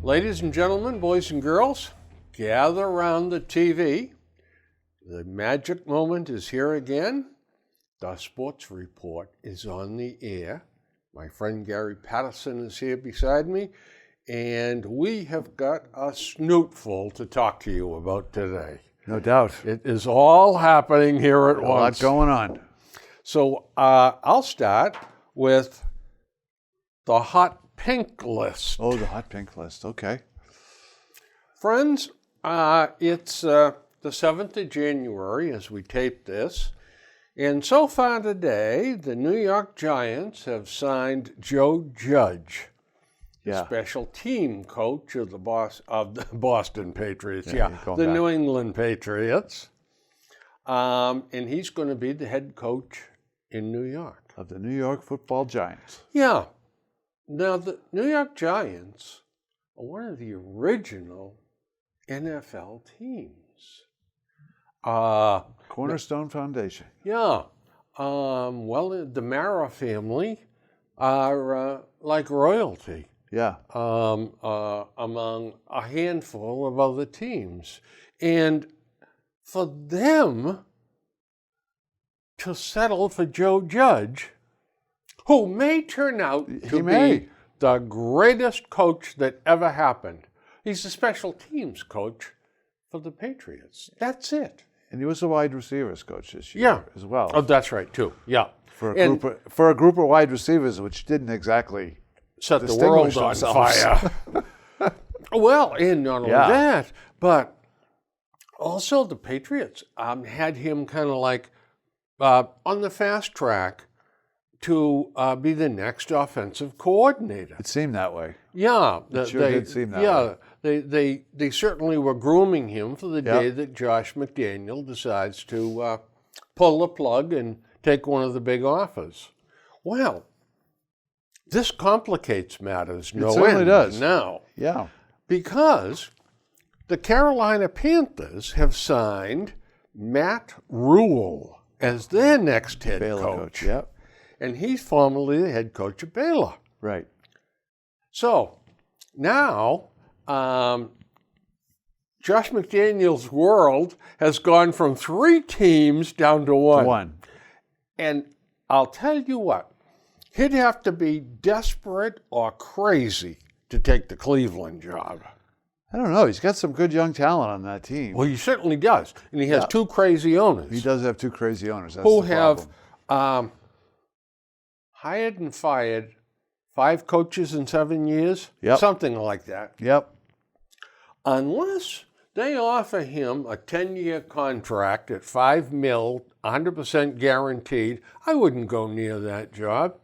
Ladies and gentlemen, boys and girls, gather around the TV. The magic moment is here again. The Sports Report is on the air. My friend Gary Patterson is here beside me, and we have got a snootful to talk to you about today. No doubt. It is all happening here at once. A lot going on. So I'll start with the hot pink list. Oh, the hot pink list. Okay. Friends, it's the 7th of January as we tape this. And so far today, the New York Giants have signed Joe Judge, the special team coach of the Boston Patriots. The New England Patriots. And he's going to be the head coach in New York. Of the New York Football Giants. Yeah. Now, the New York Giants are one of the original NFL teams. Cornerstone Foundation. Yeah. Well, the Mara family are like royalty. Yeah. Among a handful of other teams. And for them to settle for Joe Judge, who may turn out to be the greatest coach that ever happened. He's a special teams coach for the Patriots. That's it. And he was a wide receivers coach this year as well. Oh, that's right, too. Yeah. For a group of wide receivers, which didn't exactly set the world on fire. Well, and not only that, but also the Patriots had him kind of like on the fast track to be the next offensive coordinator. It seemed that way. Yeah. It sure did seem that way. They certainly were grooming him for the day that Josh McDaniel decides to pull the plug and take one of the big offers. Well, this complicates matters It certainly does. Now. Yeah. Because the Carolina Panthers have signed Matt Rule as their next head coach. Yep. And he's formerly the head coach of Baylor. Right. So now Josh McDaniel's world has gone from 3 teams down to one. And I'll tell you what, he'd have to be desperate or crazy to take the Cleveland job. I don't know. He's got some good young talent on that team. Well, he certainly does. And he has 2 crazy owners. He does have 2 crazy owners. That's who the have problem. Hired and fired 5 coaches in 7 years? Yep. Something like that. Yep. Unless they offer him a 10-year contract at $5 million, 100% guaranteed, I wouldn't go near that job.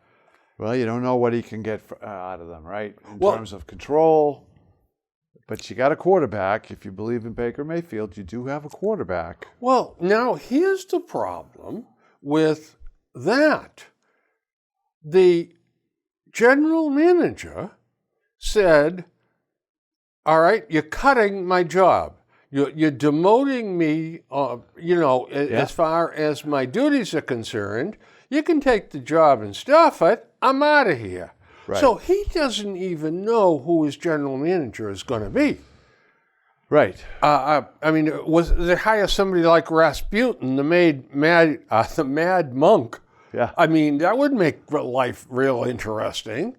Well, you don't know what he can get out of them, right? In terms of control. But you got a quarterback. If you believe in Baker Mayfield, you do have a quarterback. Well, now here's the problem with that. The general manager said, all right, you're cutting my job. You're demoting me, as far as my duties are concerned. You can take the job and stuff it. I'm out of here. Right. So he doesn't even know who his general manager is going to be. Right. They hire somebody like Rasputin, the mad monk. Yeah. I mean, that would make life real interesting.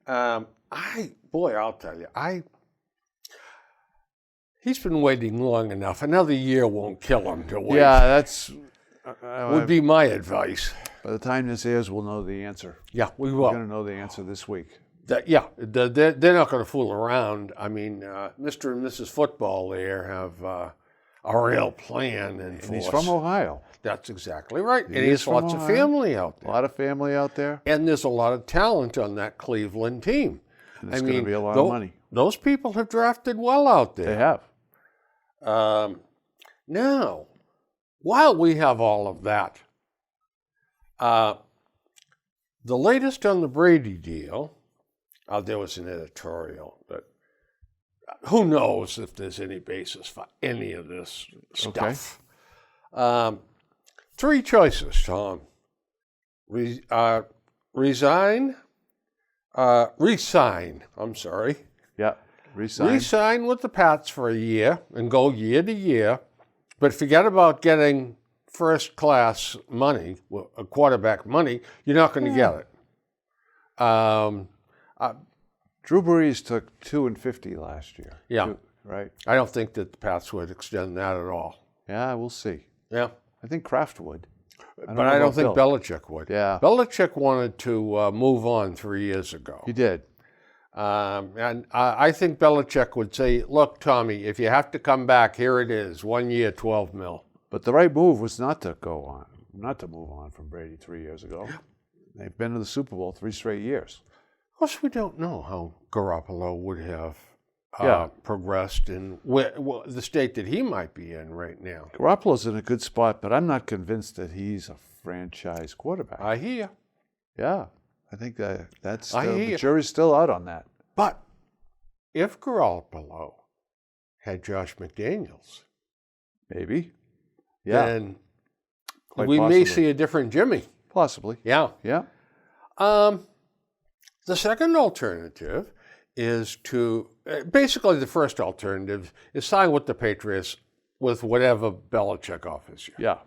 I'll tell you, he's been waiting long enough. Another year won't kill him to wait. Yeah, that's would be my advice. By the time this airs, we'll know the answer. Yeah, we will. We're going to know the answer this week. They're not going to fool around. I mean, Mr. and Mrs. Football there have a real plan. And he's from Ohio. That's exactly right. And he has lots of family out there. A lot of family out there. And there's a lot of talent on that Cleveland team. And it's going to be a lot of money. Those people have drafted well out there. They have. Now, while we have all of that, the latest on the Brady deal, there was an editorial that who knows if there's any basis for any of this stuff. Okay. 3 choices, Tom. Resign. Yeah. Resign with the Pats for a year and go year to year, but forget about getting first-class money, quarterback money. You're not going to get it. Drew Brees took $250 last year. Yeah. Right? I don't think that the Pats would extend that at all. Yeah, we'll see. Yeah. I think Kraft would. But I don't think Belichick would. Yeah. Belichick wanted to move on 3 years ago. He did. And I think Belichick would say, look, Tommy, if you have to come back, here it is, 1 year, $12 million. But the right move was not to move on from Brady 3 years ago. They've been to the Super Bowl 3 straight years. Of course, we don't know how Garoppolo would have progressed in the state that he might be in right now. Garoppolo's in a good spot, but I'm not convinced that he's a franchise quarterback. I hear you. Yeah, I think that's the jury's still out on that. But if Garoppolo had Josh McDaniels, maybe, then quite we possibly. may see a different Jimmy. Possibly. Yeah. Yeah. The second alternative is to, basically the first alternative is sign with the Patriots with whatever Belichick offers you. Yeah.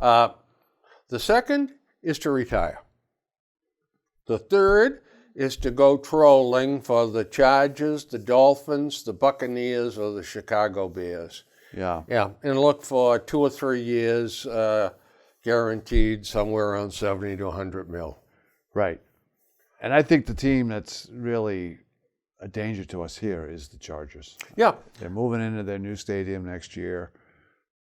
The second is to retire. The third is to go trolling for the Chargers, the Dolphins, the Buccaneers, or the Chicago Bears. Yeah. Yeah, and look for 2 or 3 years guaranteed somewhere around 70 to 100 mil. Right. And I think the team that's really a danger to us here is the Chargers. Yeah. They're moving into their new stadium next year.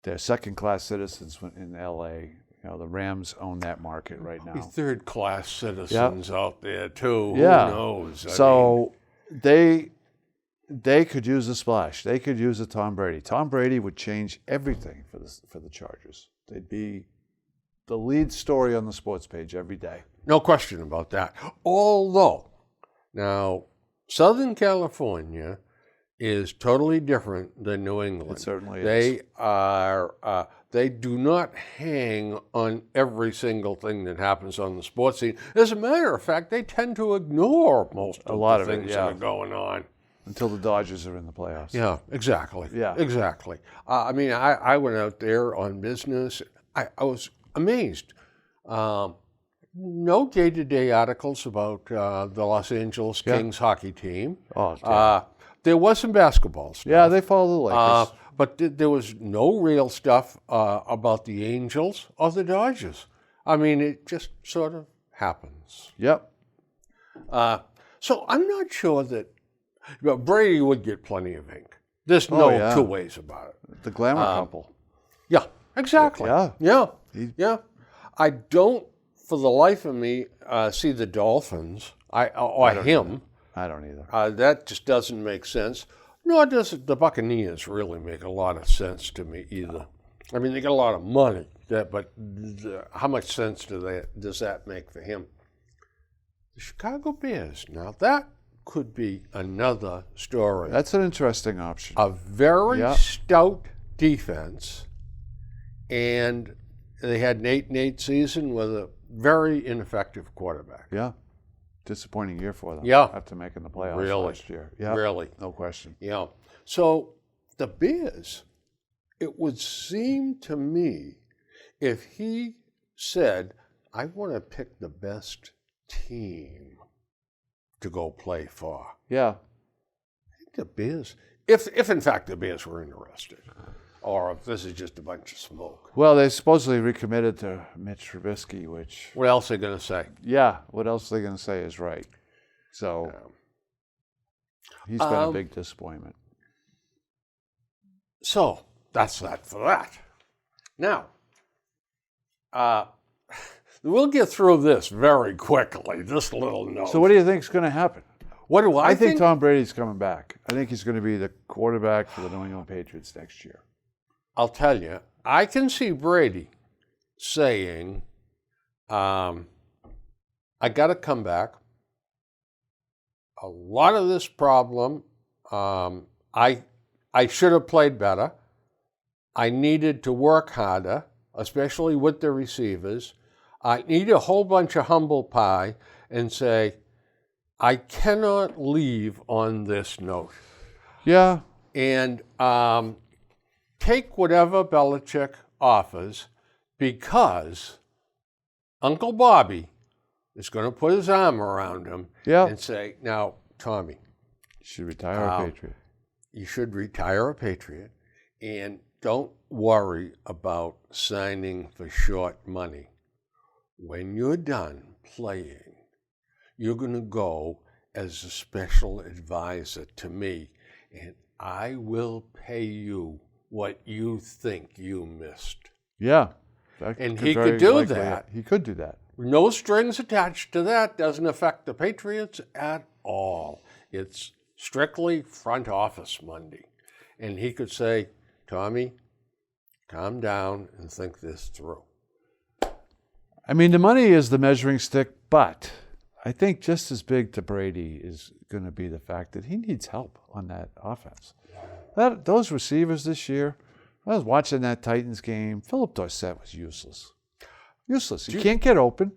They're second-class citizens in L.A. You know, the Rams own that market right now. Third-class citizens out there, too. Yeah. Who knows? So they could use a splash. They could use a Tom Brady. Tom Brady would change everything for the Chargers. They'd be the lead story on the sports page every day. No question about that. Although, now, Southern California is totally different than New England. It certainly is. They do not hang on every single thing that happens on the sports scene. As a matter of fact, they tend to ignore most of the things that are going on. Until the Dodgers are in the playoffs. Yeah, exactly. Yeah. Exactly. I mean, I went out there on business. I was amazed. No day-to-day articles about the Los Angeles Kings hockey team. Oh, there was some basketball stuff. yeah, they follow the Lakers. But there was no real stuff about the Angels or the Dodgers. I mean, it just sort of happens. Yep. So I'm not sure that Brady would get plenty of ink. There's no two ways about it. The glamour couple. Yeah, exactly. Yeah. I don't, for the life of me, see the Dolphins or him. I don't either. That just doesn't make sense. Nor does the Buccaneers really make a lot of sense to me either. I mean, they get a lot of money, but how much sense does that make for him? The Chicago Bears, now that could be another story. That's an interesting option. A very stout defense, and they had an 8-8 season with a very ineffective quarterback. Yeah. Disappointing year for them. Yeah. After making the playoffs last year. Yeah. Really. No question. Yeah. So the Bears, it would seem to me, if he said, I want to pick the best team to go play for. Yeah. I think the Bears, if in fact the Bears were interested, or if this is just a bunch of smoke. Well, they supposedly recommitted to Mitch Trubisky, which... What else are they going to say? Yeah, what else are they going to say is right. So, he's been a big disappointment. So, that's that for that. Now, we'll get through this very quickly, this little note. So what do you think is going to happen? What do I think? I think Tom Brady's coming back. I think he's going to be the quarterback for the New England Patriots next year. I'll tell you, I can see Brady saying, I got to come back. A lot of this problem, I should have played better. I needed to work harder, especially with the receivers. I need a whole bunch of humble pie and say, I cannot leave on this note. Yeah. And take whatever Belichick offers, because Uncle Bobby is going to put his arm around him and say, now, Tommy, you should retire a Patriot. You should retire a Patriot, and don't worry about signing for short money. When you're done playing, you're going to go as a special advisor to me, and I will pay you what you think you missed. Yeah. And he could do that. He could do that. No strings attached to that. Doesn't affect the Patriots at all. It's strictly front office Monday. And he could say, Tommy, calm down and think this through. I mean, the money is the measuring stick, but I think just as big to Brady is going to be the fact that he needs help on that offense. Those receivers this year, I was watching that Titans game. Philip Dorsett was useless. Useless. He can't get open.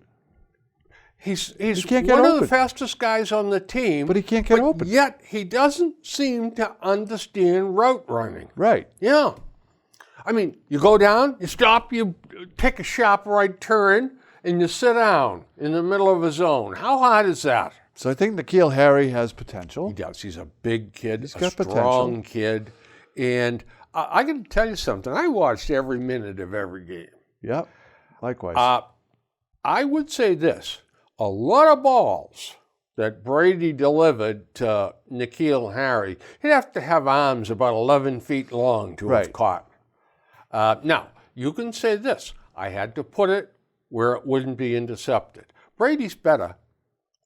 He's one of the fastest guys on the team. But he can't get open. Yet he doesn't seem to understand route running. Right. Yeah. I mean, you go down, you stop, you take a sharp right turn, and you sit down in the middle of a zone. How hard is that? So I think N'Keal Harry has potential. He does. He's a big kid, He's got strong kid. And I can tell you something. I watched every minute of every game. Yep. Likewise. I would say this. A lot of balls that Brady delivered to N'Keal Harry, he'd have to have arms about 11 feet long to have caught. Now, you can say this. I had to put it where it wouldn't be intercepted. Brady's better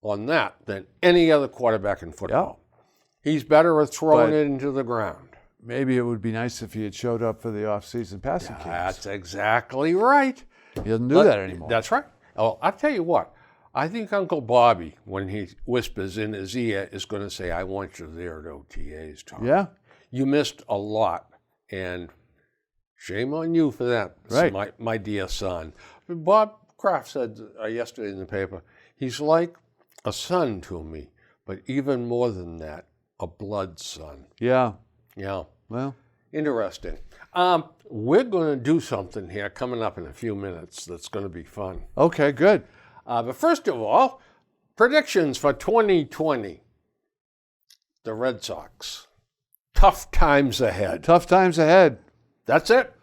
on that than any other quarterback in football. Yep. He's better at throwing it into the ground. Maybe it would be nice if he had showed up for the off-season passing camps. That's exactly right. He doesn't do that anymore. That's right. Oh, I'll tell you what. I think Uncle Bobby, when he whispers in his ear, is going to say, I want you there at OTAs, Tom. Yeah. You missed a lot, and shame on you for that, right. my dear son. Bob Kraft said yesterday in the paper, he's like a son to me, but even more than that, a blood son. Yeah. Yeah. Well. Interesting. We're going to do something here coming up in a few minutes that's going to be fun. Okay, good. But first of all, predictions for 2020. The Red Sox. Tough times ahead. Tough times ahead. That's it.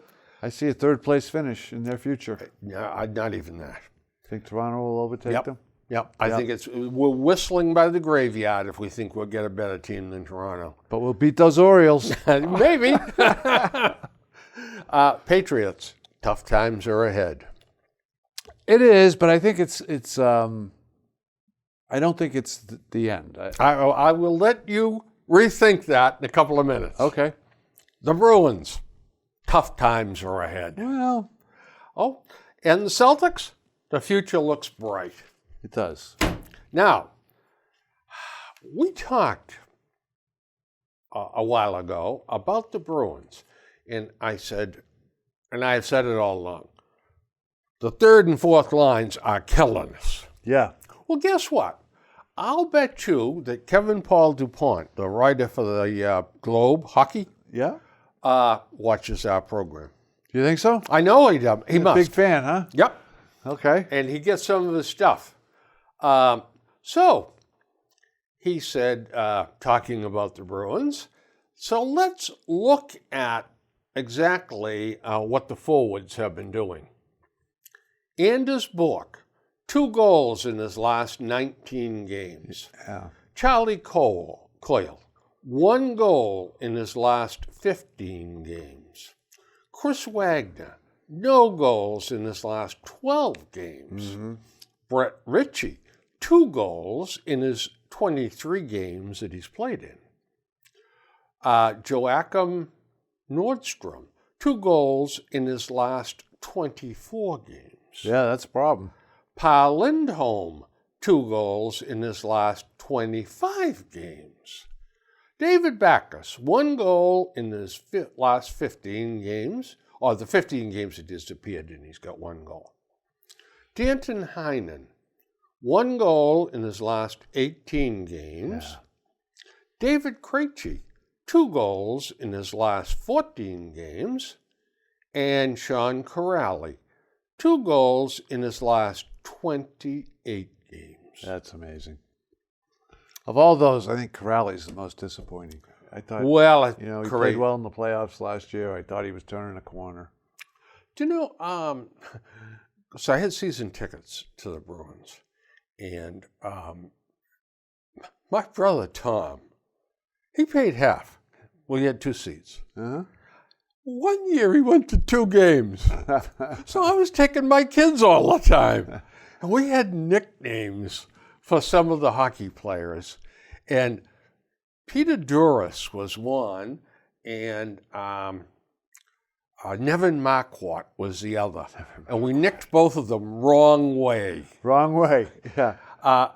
I see a third-place finish in their future. Yeah, not even that. Think Toronto will overtake them? Yep. I think we're whistling by the graveyard if we think we'll get a better team than Toronto. But we'll beat those Orioles. Maybe. Patriots. Tough times are ahead. It is, but I think it's. I don't think it's the end. I will let you rethink that in a couple of minutes. Okay. The Bruins. Tough times are ahead. Well. Oh, and the Celtics. The future looks bright. It does. Now, we talked a while ago about the Bruins, and I said, and I have said it all along, the third and fourth lines are killing us. Yeah. Well, guess what? I'll bet you that Kevin Paul DuPont, the writer for the Globe Hockey, watches our program. Do you think so? I know he does. He must. Big fan, huh? Yep. Okay. And he gets some of his stuff. So he said, talking about the Bruins, so let's look at exactly what the forwards have been doing. Anders Bork, 2 goals in his last 19 games. Yeah. Charlie Coyle, 1 goal in his last 15 games. Chris Wagner, no goals in his last 12 games. Mm-hmm. Brett Ritchie, 2 goals in his 23 games that he's played in. Joachim Nordstrom, 2 goals in his last 24 games. Yeah, that's a problem. Pa Lindholm, 2 goals in his last 25 games. David Backes, 1 goal in his last 15 games, or the 15 games that disappeared, and he's got 1 goal. Danton Heinen, 1 goal in his last 18 games. Yeah. David Krejci, 2 goals in his last 14 games, and Sean Corrali, 2 goals in his last 28 games. That's amazing. Of all those, I think Corrali's the most disappointing. I thought, Well, he played well in the playoffs last year. I thought he was turning a corner. Do you know, so I had season tickets to the Bruins, and my brother Tom, he paid half. Well, he had 2 seats. Uh-huh. One year he went to 2 games. So I was taking my kids all the time. And we had nicknames for some of the hockey players. And Peter Duras was one, and Nevin Marquardt was the other. And we nicked both of them wrong way. Wrong way. Yeah.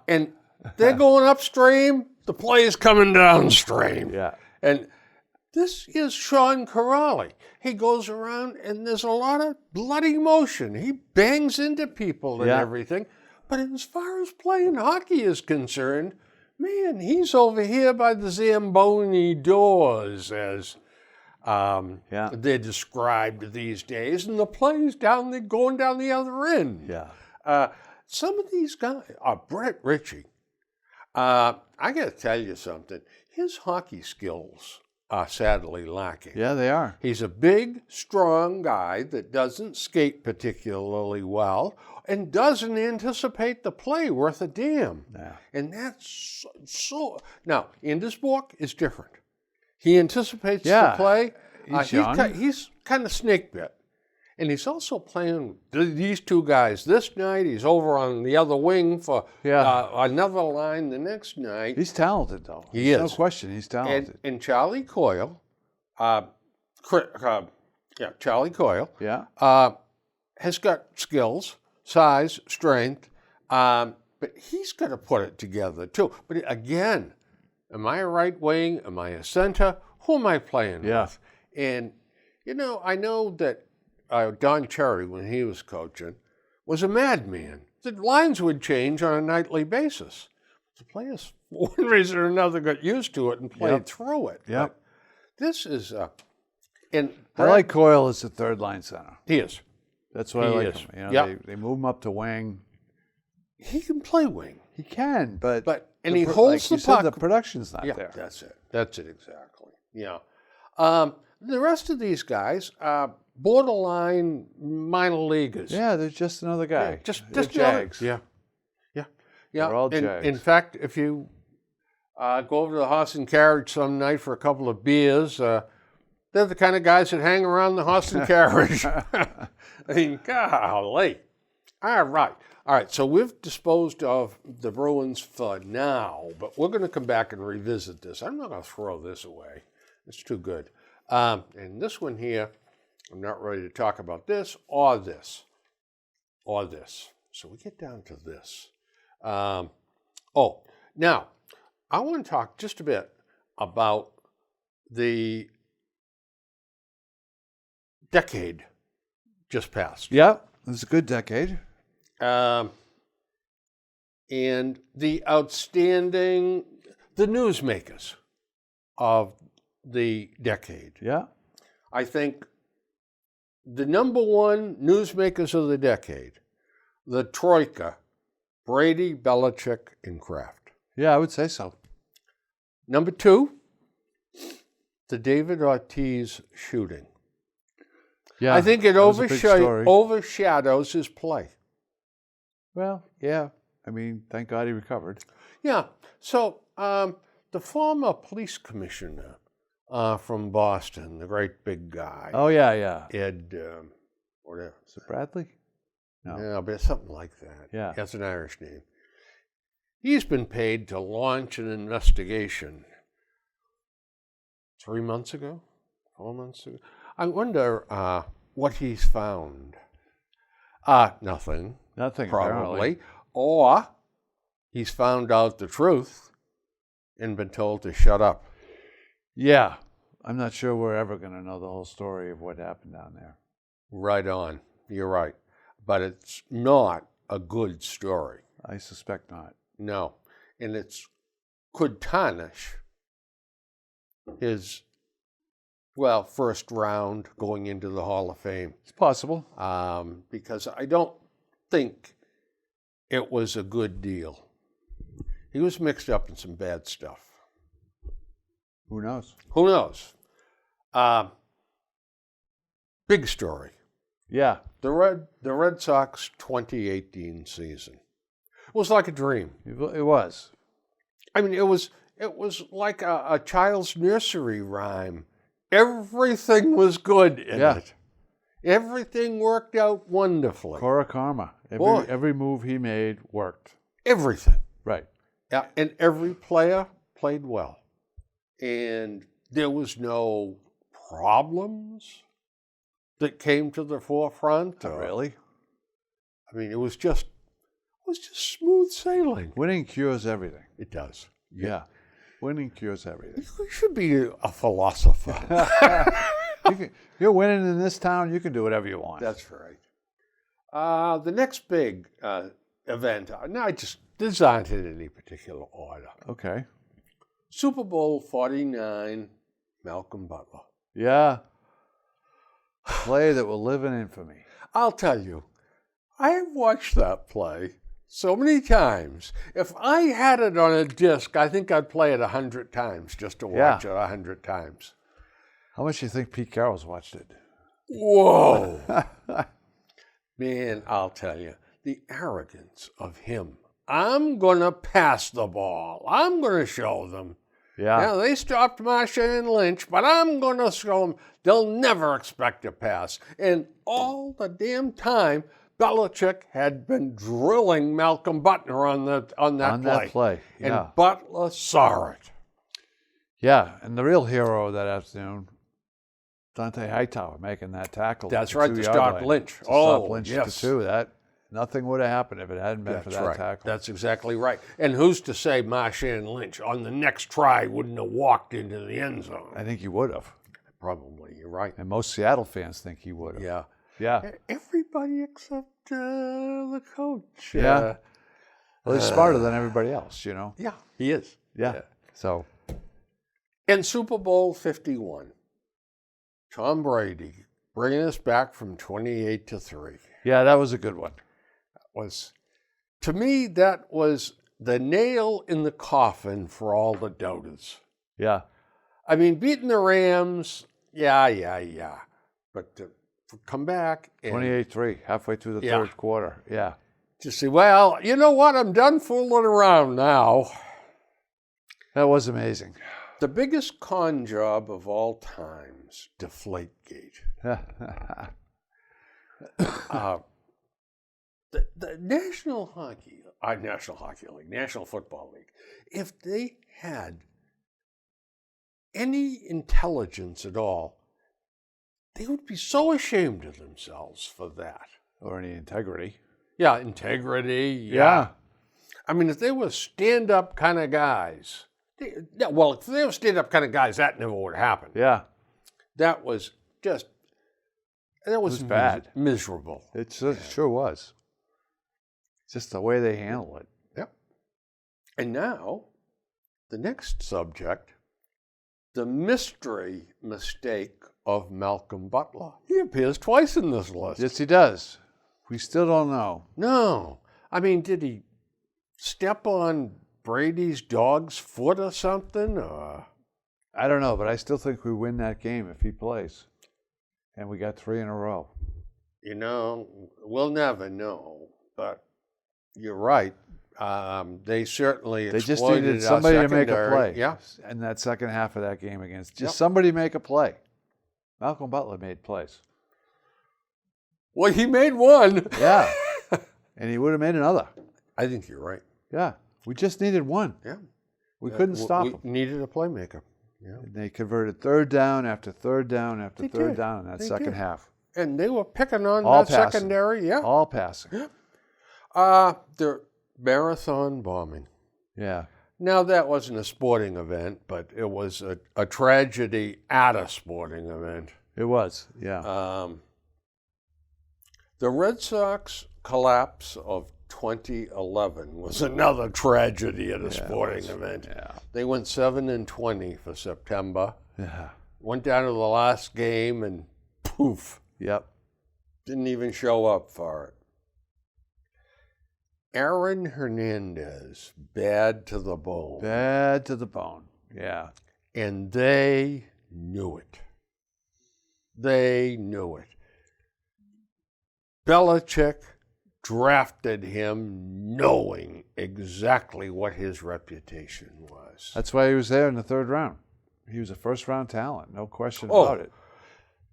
And they're going upstream, the play's coming downstream. Yeah. And this is Sean Corrali. He goes around and there's a lot of bloody motion. He bangs into people and everything. But as far as playing hockey is concerned, man, he's over here by the Zamboni doors, as they're described these days. And the play's down there, going down the other end. Yeah. Some of these guys, Brett Ritchie, I got to tell you something. His hockey skills are sadly lacking. Yeah, they are. He's a big, strong guy that doesn't skate particularly well and doesn't anticipate the play worth a damn. Yeah. And that's so. Now, Indesborg is different. He anticipates the play. He's kind of snake bit. And he's also playing these 2 guys this night. He's over on the other wing for another line the next night. He's talented, though. He is. No question, he's talented. And Charlie Coyle, Charlie Coyle, has got skills, size, strength, but he's got to put it together too. But again, am I a right wing? Am I a center? Who am I playing with? And, I know that Don Cherry, when he was coaching, was a madman. The lines would change on a nightly basis. The players, for one reason or another, got used to it and played through it. Yep. But this is, I like Coyle as a 3rd-line center. He is. That's why I like him. They move him up to wing. He can play wing. He can, but he holds the puck. The production's not there. That's it. That's it exactly. Yeah. The rest of these guys are borderline minor leaguers. Yeah, they're just another guy. Yeah, just Jags. Yeah. They're all Jags. In fact, if you go over to the Horse and Carriage some night for a couple of beers, they're the kind of guys that hang around the Horse and Carriage. I mean, golly. All right, so we've disposed of the Bruins for now, but we're going to come back and revisit this. I'm not going to throw this away. It's too good. And this one here, I'm not ready to talk about this or this or this. So we get down to this. Now, I want to talk just a bit about the decade just passed. Yeah, it was a good decade. And the newsmakers of the decade. Yeah. I think the number one newsmakers of the decade, the Troika, Brady, Belichick, and Kraft. Yeah, I would say so. Number 2, the David Ortiz shooting. Yeah, I think it overshadows his play. Well, yeah. I mean, thank God he recovered. Yeah. So the former police commissioner from Boston, the great big guy. Oh, yeah. Ed, whatever. Is it Bradley? No. Yeah, but something like that. Yeah. That's an Irish name. He's been paid to launch an investigation 3 months ago, 4 months ago. I wonder what he's found. Nothing. Nothing, probably. Apparently. Or he's found out the truth and been told to shut up. Yeah. I'm not sure we're ever going to know the whole story of what happened down there. Right on. You're right. But it's not a good story. I suspect not. No. And could tarnish his, first round going into the Hall of Fame. It's possible. Because I don't think it was a good deal. He was mixed up in some bad stuff. Who knows? Who knows? Big story. Yeah. The Red Sox 2018 season. It was like a dream. It was. I mean, it was like a child's nursery rhyme. Everything was good in it. Everything worked out wonderfully. Cora Karma. Every move he made worked. Everything. Right. Yeah, and every player played well. And there was no problems that came to the forefront. Really? I mean, it was just smooth sailing. Winning cures everything. It does. Yeah. Winning cures everything. You should be a philosopher. You're winning in this town, you can do whatever you want. That's right. The next big event, these aren't in any particular order. Okay. Super Bowl 49, Malcolm Butler. Yeah. Play that will live in infamy. I'll tell you, I have watched that play so many times. If I had it on a disc, I think I'd play it 100 times just to watch it 100 times. How much do you think Pete Carroll's watched it? Whoa. Man, I'll tell you, the arrogance of him. I'm going to pass the ball. I'm going to show them. Yeah. Now, they stopped Marshawn Lynch, but I'm going to show them they'll never expect a pass. And all the damn time, Belichick had been drilling Malcolm Butler on that play. Yeah. And Butler saw it. Yeah, and the real hero that afternoon, Dante Hightower making that tackle. That's right, to 2-yard stop line. Lynch. To stop Lynch yes. to 2. That nothing would have happened if it hadn't been for that right. tackle. That's exactly right. And who's to say Marshawn Lynch on the next try wouldn't have walked into the end zone? I think he would have. Probably, you're right. And most Seattle fans think he would have. Yeah. Yeah. Everybody except the coach. Yeah. Well, he's smarter than everybody else, you know? Yeah, he is. Yeah. So. And Super Bowl 51, Tom Brady bringing us back from 28-3. Yeah, that was a good one. To me, that was the nail in the coffin for all the doubters. Yeah. I mean, beating the Rams, yeah. But to come back and 28-3, halfway through the third quarter. Yeah. to say, well, you know what? I'm done fooling around now. That was amazing. The biggest con job of all times, Deflategate. The National Hockey League, National Football League, if they had any intelligence at all, they would be so ashamed of themselves for that. Or any integrity. Yeah, integrity. Yeah. I mean, if they were stand-up kind of guys, if they were stand-up kind of guys, that never would happen. Yeah. That was bad. Miserable. It sure was. Just the way they handle it. Yep. And now, the next subject, the mystery mistake of Malcolm Butler. He appears twice in this list. Yes, he does. We still don't know. No. I mean, did he step on Brady's dog's foot or something? I don't know, but I still think we win that game if he plays. And we got 3 in a row. You know, we'll never know, but you're right. They certainly They just exploited needed somebody our to make a secondary. play. Yeah. In that second half of that game against somebody make a play. Malcolm Butler made plays. Well, he made one. Yeah. And he would have made another. I think you're right. Yeah. We just needed one. Yeah. We couldn't stop we him. needed a playmaker. Yeah. And they converted third down after third down after They third did. down in that They second did. half. And they were picking on All that passing. secondary. Yeah. All passing. The marathon bombing. Yeah. Now, that wasn't a sporting event, but it was a tragedy at a sporting event. It was. Yeah. The Red Sox collapse of 2011 was another tragedy at a sporting event. Yeah. They went 7-20 for September. Yeah. Went down to the last game and poof, Yep. didn't even show up for it. Aaron Hernandez, bad to the bone. Bad to the bone. Yeah. And they knew it. They knew it. Belichick drafted him knowing exactly what his reputation was. That's why he was there in the third round. He was a first-round talent, no question about it.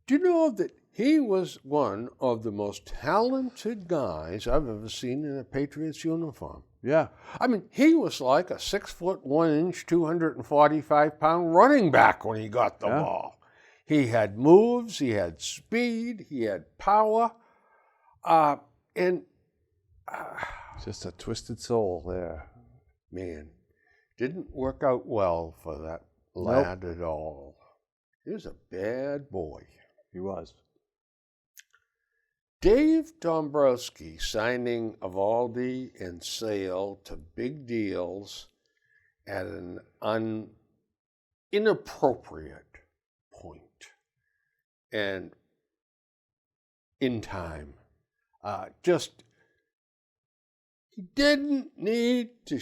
Do you know that he was one of the most talented guys I've ever seen in a Patriots uniform? Yeah. I mean, he was like a 6'1", 245-pound running back when he got the ball. He had moves, he had speed, he had power, and Just a twisted soul there. man, didn't work out well for that lad at all. He was a bad boy. He was. Dave Dombrowski signing Eovaldi and Sale to big deals at an inappropriate point and in time. He didn't need to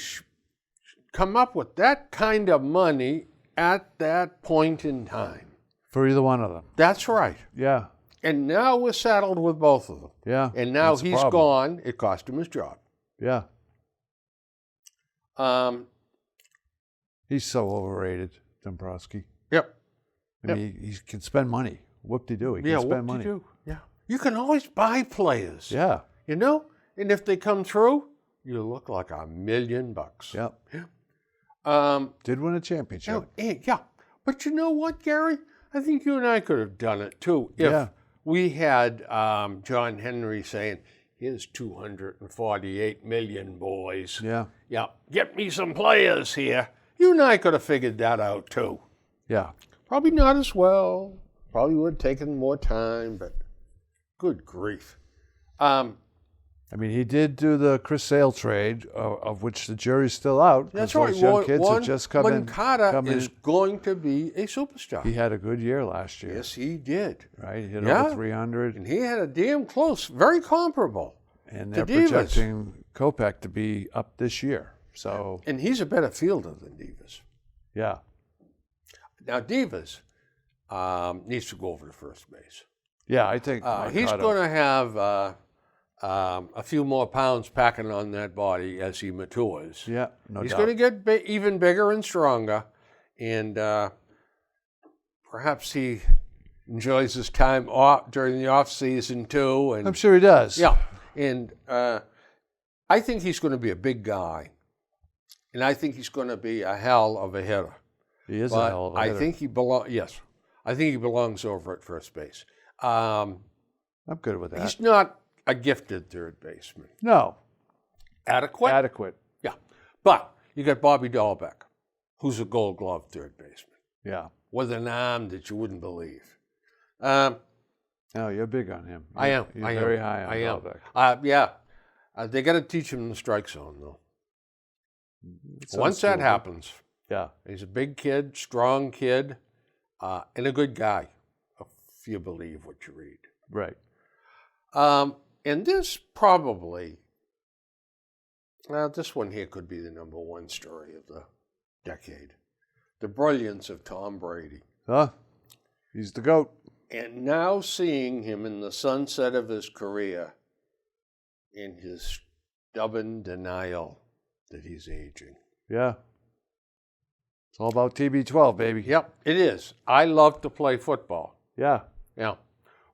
come up with that kind of money at that point in time. For either one of them. That's right. Yeah. And now we're saddled with both of them. Yeah. And now that's a he's problem. gone. It cost him his job. Yeah. Um, He's so overrated, Dombrowski. yep. I mean, he can spend money. Whoop-de-doo. He can Yeah, spend what money. do you do? Yeah. You can always buy players. Yeah. You know? And if they come through, you look like $1 million. Yep. Yeah. Did win a championship. Yeah. But you know what, Gary? I think you and I could have done it too if we had John Henry saying, here's 248 million, boys. Yeah. Yeah, get me some players here. You and I could have figured that out too. Yeah. Probably not as well. Probably would have taken more time, but good grief. I mean, he did do the Chris Sale trade, of which the jury's still out. That's those right. young kids have just come in. Moncada is going to be a superstar. He had a good year last year. Yes, he did. Right? He hit Yeah. over 300. And he had a damn close, very comparable. And to they're Divas. projecting Kopech to be up this year. So, And he's a better fielder than Divas. yeah. Now, Divas needs to go over to first base. Yeah, I think He's Moncada- going to have a few more pounds packing on that body as he matures. Yeah, no He's doubt. going to get even bigger and stronger, and perhaps he enjoys his time off during the off season too. And I'm sure he does. yeah, and I think he's going to be a big guy, and I think he's going to be a hell of a hitter. He is But a hell of a I hitter. think he belongs. Yes, I think he belongs over at first base. I'm good with that. He's not a gifted third baseman. No, Adequate. adequate. Yeah, but you got Bobby Dahlbeck, who's a Gold Glove third baseman Yeah. with an arm that you wouldn't believe. No, you're big on him. I am. You're I am. very high on I am. Dahlbeck. Yeah, they got to teach him the strike zone though. It sounds Once that doable. happens, Yeah. he's a big kid, strong kid, and a good guy, if you believe what you read. Right. And this probably, this one here could be the number one story of the decade. The brilliance of Tom Brady. Huh? He's the GOAT. And now seeing him in the sunset of his career, in his stubborn denial that he's aging. Yeah. It's all about TB12, baby. Yep, it is. I love to play football. Yeah. Yeah.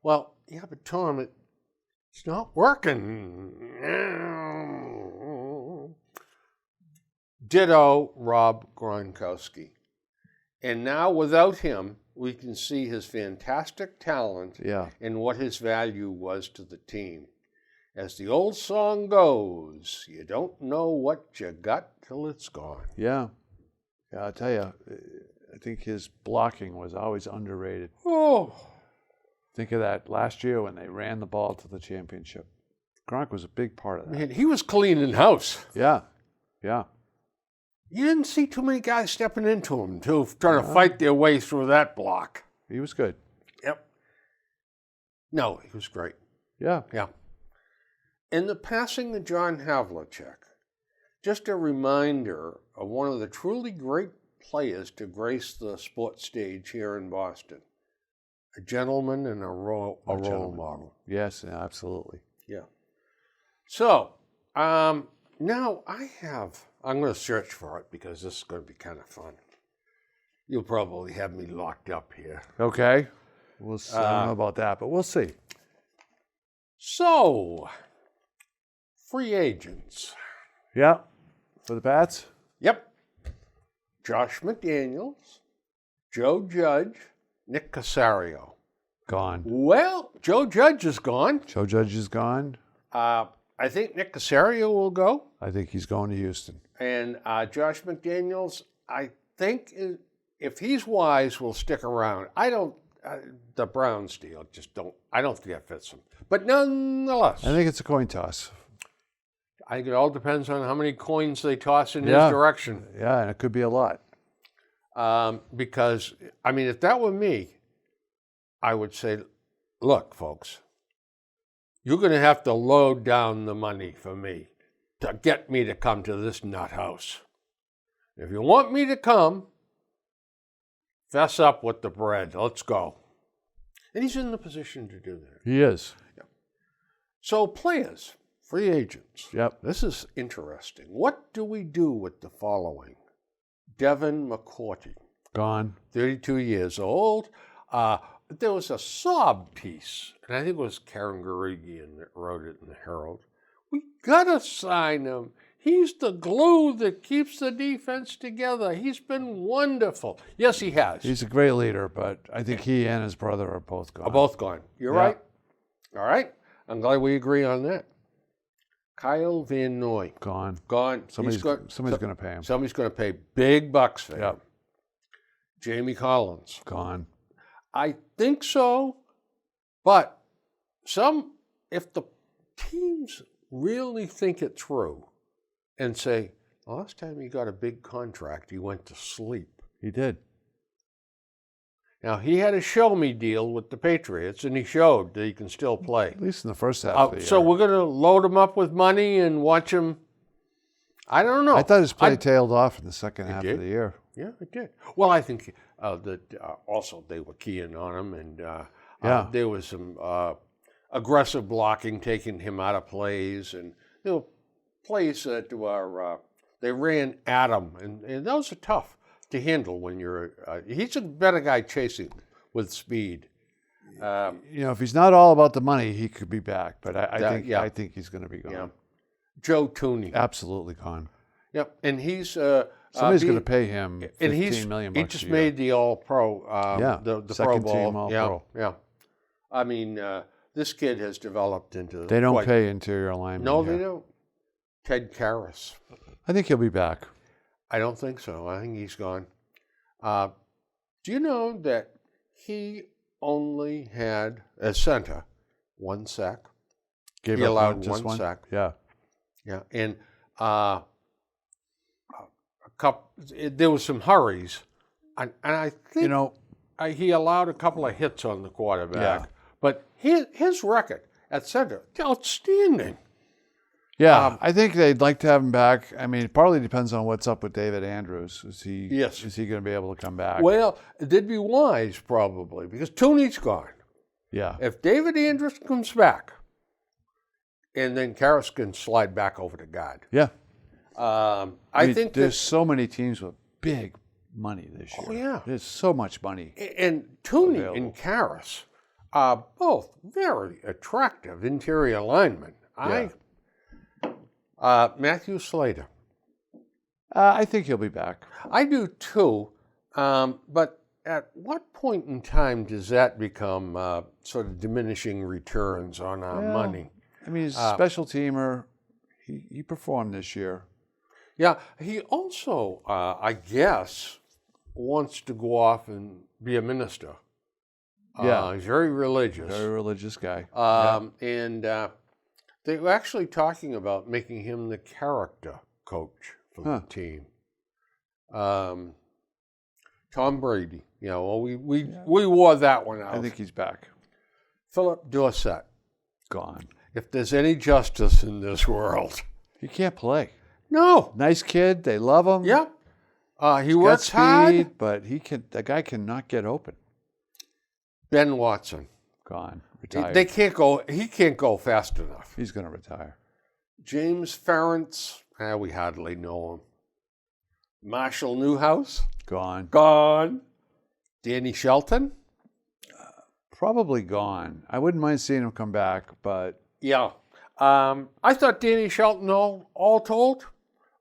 Well, yeah, but Tom, it's not working. Ditto Rob Gronkowski. And now without him, we can see his fantastic talent Yeah. and what his value was to the team. As the old song goes, you don't know what you got till it's gone. Yeah. Yeah, I'll tell you, I think his blocking was always underrated. Oh, Think of that last year when they ran the ball to the championship. Gronk was a big part of that. Man, he was cleaning house. Yeah, yeah. You didn't see too many guys stepping into him, too, trying to fight their way through that block. He was good. Yep. No, he was great. Yeah. Yeah. In the passing of John Havlicek, just a reminder of one of the truly great players to grace the sports stage here in Boston. A gentleman and a role model. Yes, absolutely. Yeah. So, now I'm going to search for it because this is going to be kind of fun. You'll probably have me locked up here. Okay. We'll see. I don't know about that, but we'll see. So, free agents. Yeah. For the Pats? Yep. Josh McDaniels, Joe Judge, Nick Casario. Gone. Well, Joe Judge is gone. Joe Judge is gone. I think Nick Casario will go. I think he's going to Houston. And Josh McDaniels, I think if he's wise, will stick around. The Browns deal I don't think that fits him. But nonetheless, I think it's a coin toss. I think it all depends on how many coins they toss in his direction. Yeah, and it could be a lot. Because, I mean, if that were me, I would say, look, folks, you're going to have to load down the money for me to get me to come to this nut house. If you want me to come, fess up with the bread. Let's go. And he's in the position to do that. He is. Yeah. So players, free agents. Yep. This is interesting. What do we do with the following? Devin McCourty. Gone. 32 years old. There was a sob piece, and I think it was Karen Garigian that wrote it in the Herald. We got to sign him. He's the glue that keeps the defense together. He's been wonderful. Yes, he has. He's a great leader, but I think he and his brother are both gone. Are both gone. You're right. All right. I'm glad we agree on that. Kyle Van Noy. Gone. Gone. Somebody's going to pay him. Somebody's going to pay big bucks for him. Yep. Jamie Collins. Gone. I think so, but if the teams really think it through and say, last time he got a big contract, he went to sleep. He did. Now, he had a show-me deal with the Patriots, and he showed that he can still play. At least in the first half of the year. So we're going to load him up with money and watch him. I don't know. I thought his play tailed off in the second half of the year. Yeah, it did. Well, I think that also they were keying on him, and there was some aggressive blocking, taking him out of plays, and there were plays that were they ran at him, and those are tough to handle when you're. He's a better guy chasing with speed. If he's not all about the money, he could be back, but I think he's going to be gone. Yeah. Joe Tooney, absolutely gone. Yep, and he's. Somebody's going to pay him $15 million he just made the All-Pro, the second Pro Bowl. team All-Pro. Yeah. I mean, this kid has developed into. They don't pay interior linemen. No, they don't. Ted Karras. I think he'll be back. I don't think so. I think he's gone. Do you know that he only had, as center, one sack? He allowed one sack. Yeah. Yeah, and there was some hurries, and I think he allowed a couple of hits on the quarterback. Yeah. But his record at center, outstanding. Yeah, I think they'd like to have him back. I mean, it partly depends on what's up with David Andrews. Is he going to be able to come back? Well, they'd be wise probably because Tooney's gone. Yeah. If David Andrews comes back, and then Karras can slide back over to guard. Yeah. I think there's so many teams with big money this year. Oh, yeah. There's so much money. And Tooney and Karras are both very attractive interior linemen. Yeah. Matthew Slater. I think he'll be back. I do too. But at what point in time does that become sort of diminishing returns on our money? I mean, he's a special teamer. He performed this year. Yeah, he also, I guess, wants to go off and be a minister. He's very religious. Very religious guy. And They were actually talking about making him the character coach for Huh. the team. Tom Brady. You know, well, we wore that one out. I think he's back. Philip Dorsett. Gone. If there's any justice in this world. He can't play. No. Nice kid. They love him. Yeah. He Got works speed, hard. but the guy cannot get open. Ben Watson. Gone. Retired. They can't go. He can't go fast enough. He's going to retire. James Ferentz. We hardly know him. Marshall Newhouse. Gone. Gone. Danny Shelton. Probably gone. I wouldn't mind seeing him come back, but Yeah. I thought Danny Shelton, all told,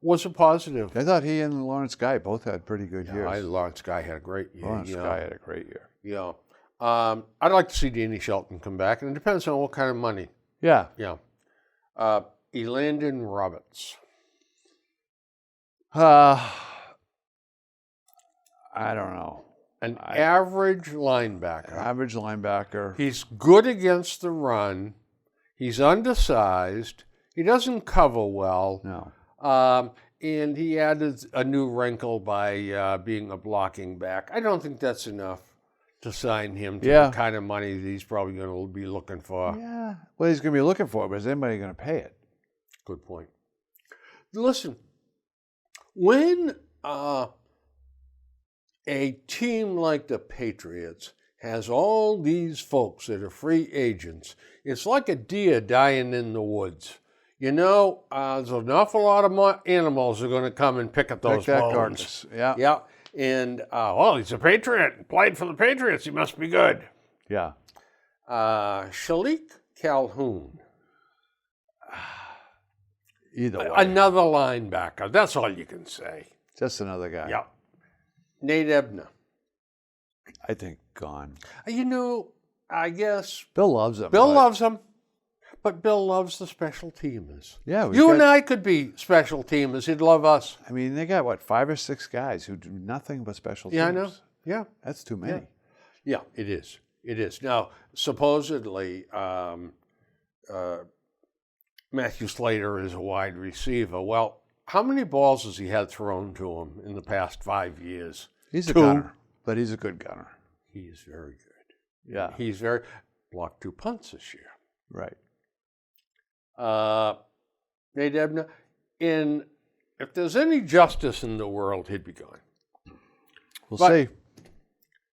was a positive. I thought he and Lawrence Guy both had pretty good Yeah, years. Lawrence Guy had a great year. Lawrence Guy had a great year. Yeah. I'd like to see Danny Shelton come back, and it depends on what kind of money. Yeah. Yeah. Elandon Roberts. I don't know. An average linebacker. Average linebacker. He's good against the run. He's undersized. He doesn't cover well. No. And he added a new wrinkle by being a blocking back. I don't think that's enough to sign him to the kind of money that he's probably going to be looking for. Yeah. Well, he's going to be looking for it, but is anybody going to pay it? Good point. Listen, when a team like the Patriots has all these folks that are free agents, it's like a deer dying in the woods. You know, there's an awful lot of animals that are going to come and pick at those Pick that bones. carcass. Yeah. Yeah. And, well, he's a Patriot. Played for the Patriots. He must be good. Yeah. Shalik Calhoun. Either way. Another linebacker. That's all you can say. Just another guy. Yeah. Nate Ebner. I think gone. You know, I guess Bill loves him. Bill but- loves him, but Bill loves the special teamers. Yeah. You and I could be special teamers. He'd love us. I mean, they got, what, 5 or 6 guys who do nothing but special teams. Yeah, I know. Yeah. That's too many. Yeah, it is. It is. Now, supposedly, Matthew Slater is a wide receiver. Well, how many balls has he had thrown to him in the past 5 years? He's a 2. gunner, but he's a good gunner. He is very good. Yeah. He's very blocked 2 punts this year. Right. Nate Ebner, if there's any justice in the world, he'd be gone. We'll But- see.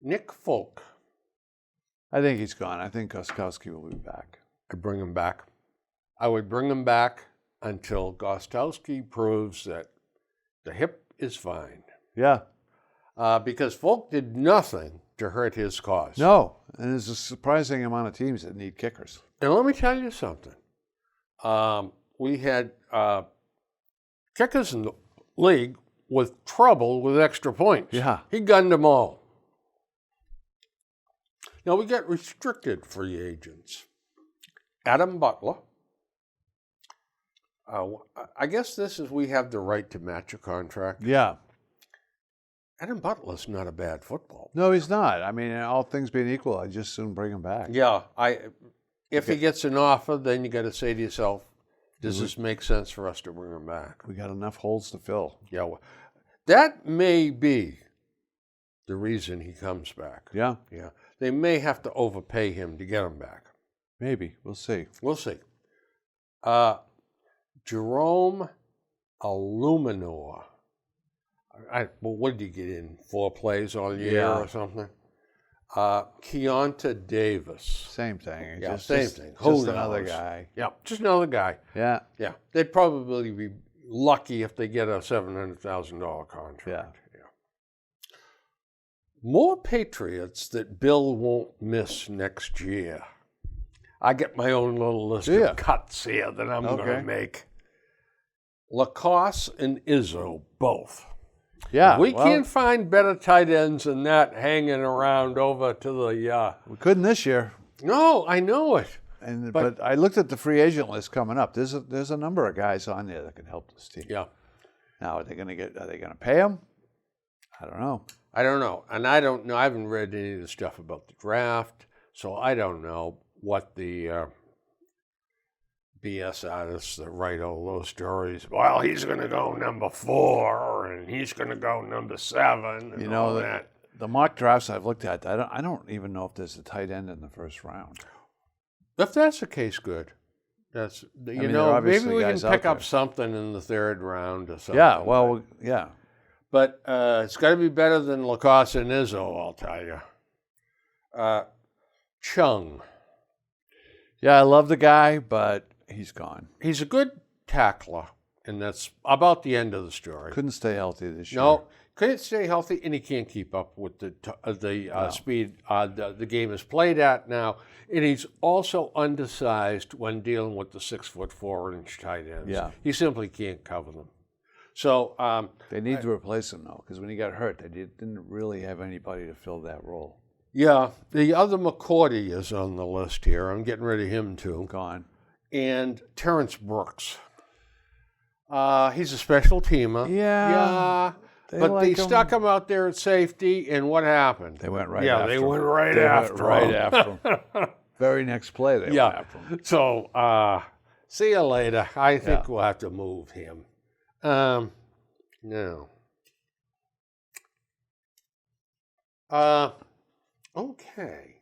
Nick Folk, I think he's gone. I think Gostkowski will be back. I'd bring him back. I would bring him back until Gostkowski proves that the hip is fine. Yeah. Because Folk did nothing to hurt his cause. No. And there's a surprising amount of teams that need kickers. And let me tell you something. We had kickers in the league with trouble with extra points. Yeah. He gunned them all. Now we get restricted free agents. Adam Butler. I guess we have the right to match a contract. Yeah. Adam Butler's not a bad football. No, he's not. I mean, all things being equal, I'd just soon bring him back. Yeah, if he gets an offer, then you got to say to yourself, does this make sense for us to bring him back? We got enough holes to fill. Yeah, well, that may be the reason he comes back. Yeah. Yeah, they may have to overpay him to get him back. Maybe. We'll see. We'll see. Jerome Illuminor. Well, what did he get in? 4 plays all year Yeah. or something? Keonta Davis. Same thing. Yeah, same thing. Just Who another knows? guy. Yeah, just another guy. Yeah. Yeah, they'd probably be lucky if they get a $700,000 contract. Yeah. More Patriots that Bill won't miss next year. I get my own little list Yeah. of cuts here that I'm going to Okay. make. Lacoste and Izzo, both. Yeah. We well, can't find better tight ends than that hanging around over to the. We couldn't this year. No, I know it. But I looked at the free agent list coming up. There's a number of guys on there that can help this team. Yeah. Now, are they going to pay them? I don't know. I don't know. And I don't know. I haven't read any of the stuff about the draft, so I don't know what the BS artists that write all those stories. Well, he's going to go number 4, and he's going to go number 7, and all that. The mock drafts I've looked at, I don't even know if there's a tight end in the first round. If that's the case, good. That's maybe we can pick up something in the 3rd round or something. Yeah, well, yeah. But it's got to be better than Lacoste and Izzo, I'll tell you. Chung. Yeah, I love the guy, but he's gone. He's a good tackler, and that's about the end of the story. Couldn't stay healthy this year. No, couldn't stay healthy, and he can't keep up with the speed the game is played at now. And he's also undersized when dealing with the 6'4" tight ends. Yeah. He simply can't cover them. So they need to replace him, though, because when he got hurt, they didn't really have anybody to fill that role. Yeah, the other McCourty is on the list here. I'm getting rid of him, too. Gone. And Terrence Brooks. He's a special teamer. Yeah. They stuck him out there at safety, and what happened? They went right after him. Yeah, they went right after him. Very next play, they went after him. So, see you later. I think we'll have to move him. No. Okay.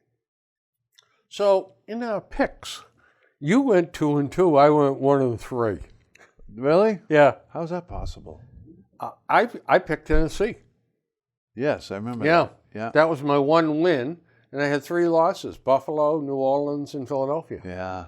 So, in our picks, you went 2 and 2. I went 1 and 3. Really? Yeah. How's that possible? I picked Tennessee. Yes, I remember. Yeah. Yeah. That was my one win, and I had 3 losses: Buffalo, New Orleans, and Philadelphia. Yeah.